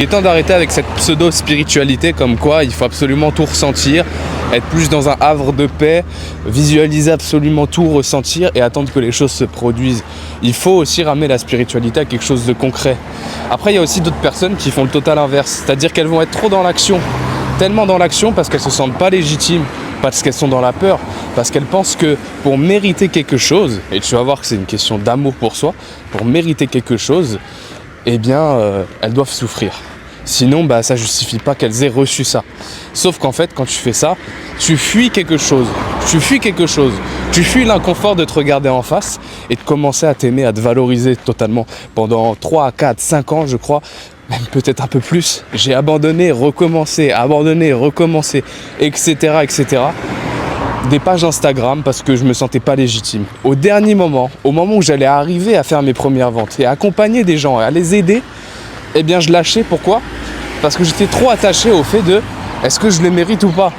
Il est temps d'arrêter avec cette pseudo-spiritualité comme quoi il faut absolument tout ressentir, être plus dans un havre de paix, visualiser absolument tout, ressentir et attendre que les choses se produisent. Il faut aussi ramener la spiritualité à quelque chose de concret. Après, il y a aussi d'autres personnes qui font le total inverse, c'est-à-dire qu'elles vont être trop dans l'action, tellement dans l'action parce qu'elles se sentent pas légitimes, parce qu'elles sont dans la peur, parce qu'elles pensent que pour mériter quelque chose, et tu vas voir que c'est une question d'amour pour soi, pour mériter quelque chose, eh bien, elles doivent souffrir. Sinon, ça justifie pas qu'elles aient reçu ça. Sauf qu'en fait, quand tu fais ça, tu fuis quelque chose. Tu fuis l'inconfort de te regarder en face et de commencer à t'aimer, à te valoriser totalement. Pendant 3, 4, 5 ans, je crois, même peut-être un peu plus, j'ai abandonné, recommencé, etc., etc. Des pages Instagram parce que je me sentais pas légitime. Au dernier moment, au moment où j'allais arriver à faire mes premières ventes et à accompagner des gens et à les aider, eh bien je lâchais. Pourquoi ? Parce que j'étais trop attaché au fait de est-ce que je le mérite ou pas ?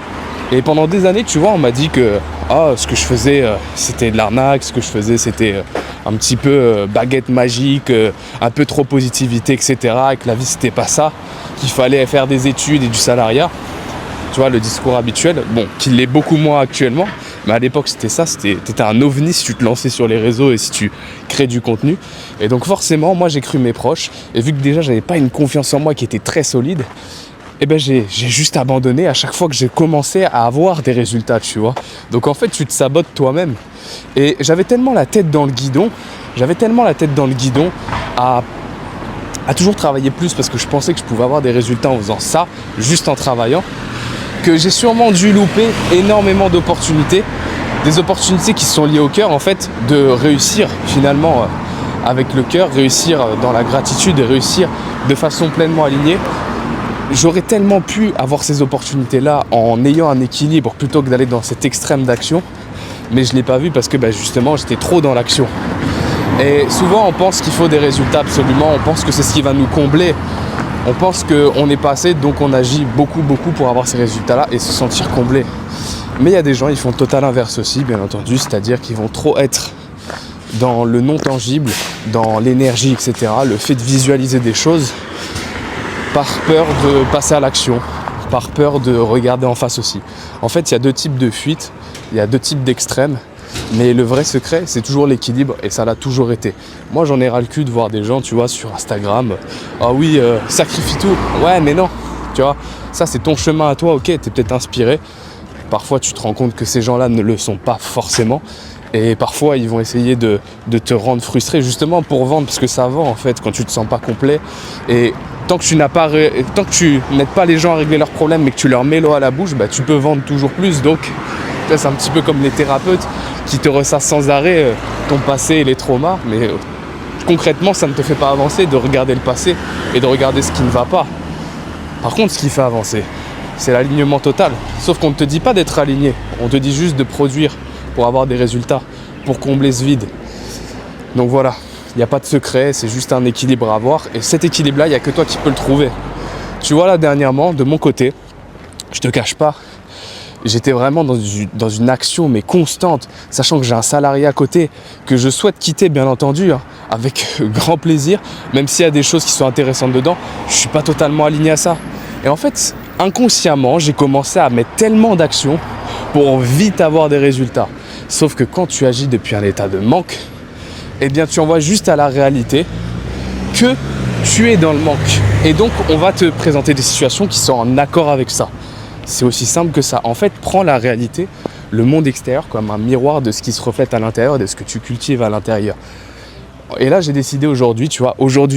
Et pendant des années, tu vois, on m'a dit que ce que je faisais, c'était de l'arnaque, ce que je faisais, c'était un petit peu baguette magique, un peu trop positivité, etc. Et que la vie, c'était pas ça, qu'il fallait faire des études et du salariat. Tu vois, le discours habituel, qui l'est beaucoup moins actuellement, mais à l'époque c'était ça, t'étais un ovni si tu te lançais sur les réseaux et si tu crées du contenu. Et donc forcément, moi j'ai cru mes proches, et vu que déjà j'avais pas une confiance en moi qui était très solide, j'ai juste abandonné à chaque fois que j'ai commencé à avoir des résultats, tu vois. Donc en fait, tu te sabotes toi-même. Et j'avais tellement la tête dans le guidon à toujours travailler plus parce que je pensais que je pouvais avoir des résultats en faisant ça, juste en travaillant, que j'ai sûrement dû louper énormément d'opportunités, des opportunités qui sont liées au cœur, en fait, de réussir finalement avec le cœur, réussir dans la gratitude et réussir de façon pleinement alignée. J'aurais tellement pu avoir ces opportunités-là en ayant un équilibre plutôt que d'aller dans cet extrême d'action, mais je ne l'ai pas vu parce que justement j'étais trop dans l'action. Et souvent on pense qu'il faut des résultats absolument, on pense que c'est ce qui va nous combler. On pense qu'on n'est pas assez, donc on agit beaucoup pour avoir ces résultats-là et se sentir comblé. Mais il y a des gens, ils font le total inverse aussi, bien entendu, c'est-à-dire qu'ils vont trop être dans le non tangible, dans l'énergie, etc., le fait de visualiser des choses, par peur de passer à l'action, par peur de regarder en face aussi. En fait, il y a deux types de fuites, il y a deux types d'extrêmes, mais le vrai secret, c'est toujours l'équilibre et ça l'a toujours été. Moi, j'en ai ras le cul de voir des gens, tu vois, sur Instagram, sacrifie tout. Ouais, mais non, tu vois, ça c'est ton chemin à toi, ok, t'es peut-être inspiré. Parfois, tu te rends compte que ces gens-là ne le sont pas forcément. Et parfois, ils vont essayer de te rendre frustré justement pour vendre, parce que ça vend en fait quand tu te sens pas complet. Et tant que tu n'aides pas les gens à régler leurs problèmes, mais que tu leur mets l'eau à la bouche, tu peux vendre toujours plus. Donc, là, c'est un petit peu comme les thérapeutes qui te ressassent sans arrêt ton passé et les traumas. Mais concrètement, ça ne te fait pas avancer de regarder le passé et de regarder ce qui ne va pas. Par contre, ce qui fait avancer, c'est l'alignement total. Sauf qu'on ne te dit pas d'être aligné, on te dit juste de produire pour avoir des résultats, pour combler ce vide. Donc voilà, il n'y a pas de secret, c'est juste un équilibre à avoir. Et cet équilibre-là, il n'y a que toi qui peux le trouver. Tu vois là, dernièrement, de mon côté, je te cache pas, j'étais vraiment dans une action mais constante, sachant que j'ai un salarié à côté que je souhaite quitter, bien entendu, avec grand plaisir, même s'il y a des choses qui sont intéressantes dedans, je suis pas totalement aligné à ça. Et en fait, inconsciemment, j'ai commencé à mettre tellement d'actions pour vite avoir des résultats. Sauf que quand tu agis depuis un état de manque, eh bien tu envoies juste à la réalité que tu es dans le manque. Et donc on va te présenter des situations qui sont en accord avec ça. C'est aussi simple que ça. En fait, prends la réalité, le monde extérieur comme un miroir de ce qui se reflète à l'intérieur, de ce que tu cultives à l'intérieur. Et là, j'ai décidé aujourd'hui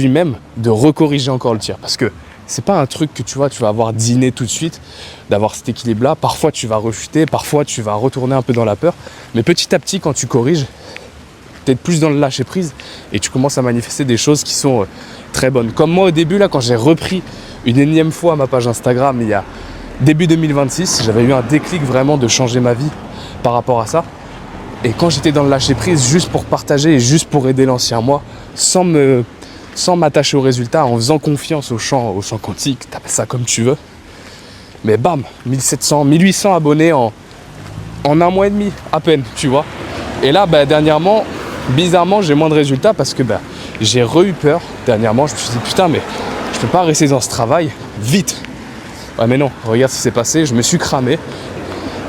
même, de recorriger encore le tir. Parce que c'est pas un truc que tu vas avoir dîné tout de suite, d'avoir cet équilibre-là. Parfois, tu vas rechuter, parfois, tu vas retourner un peu dans la peur. Mais petit à petit, quand tu corriges, tu es plus dans le lâcher-prise et tu commences à manifester des choses qui sont très bonnes. Comme moi, au début, là, quand j'ai repris une énième fois ma page Instagram, il y a début 2026, j'avais eu un déclic vraiment de changer ma vie par rapport à ça. Et quand j'étais dans le lâcher-prise, juste pour partager et juste pour aider l'ancien moi, sans m'attacher aux résultats, en faisant confiance au champ quantique, t'appelles ça comme tu veux. Mais bam, 1800 abonnés en un mois et demi, à peine, tu vois. Et là, dernièrement, bizarrement, j'ai moins de résultats parce que j'ai eu peur. Dernièrement, je me suis dit, putain, mais Je peux pas rester dans ce travail, vite. Ouais mais non, regarde ce qui s'est passé, je me suis cramé,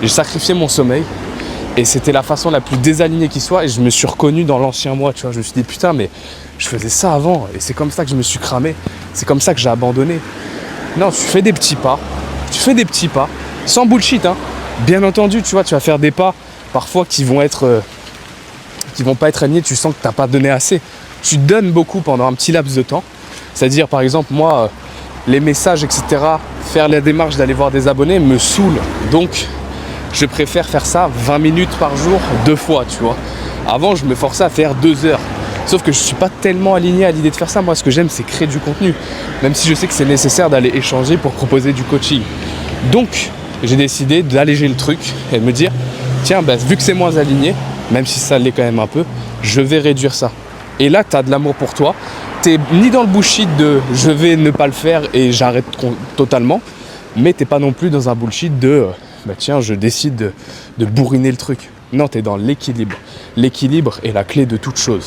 j'ai sacrifié mon sommeil et c'était la façon la plus désalignée qui soit et je me suis reconnu dans l'ancien moi, tu vois. Je me suis dit putain mais je faisais ça avant et c'est comme ça que je me suis cramé, c'est comme ça que j'ai abandonné. Non, tu fais des petits pas, sans bullshit, hein. Bien entendu, tu vois, tu vas faire des pas parfois qui vont pas être alignés, tu sens que t'as pas donné assez. Tu donnes beaucoup pendant un petit laps de temps, c'est-à-dire par exemple moi, les messages, etc., faire la démarche d'aller voir des abonnés me saoule. Donc, je préfère faire ça 20 minutes par jour, 2 fois, tu vois. Avant, je me forçais à faire 2 heures. Sauf que je ne suis pas tellement aligné à l'idée de faire ça. Moi, ce que j'aime, c'est créer du contenu. Même si je sais que c'est nécessaire d'aller échanger pour proposer du coaching. Donc, j'ai décidé d'alléger le truc et de me dire, tiens, bah, vu que c'est moins aligné, même si ça l'est quand même un peu, je vais réduire ça. Et là, tu as de l'amour pour toi. T'es ni dans le bullshit de je vais ne pas le faire et j'arrête totalement, mais t'es pas non plus dans un bullshit de bah tiens, je décide de bourriner le truc. Non, t'es dans l'équilibre. L'équilibre est la clé de toute chose.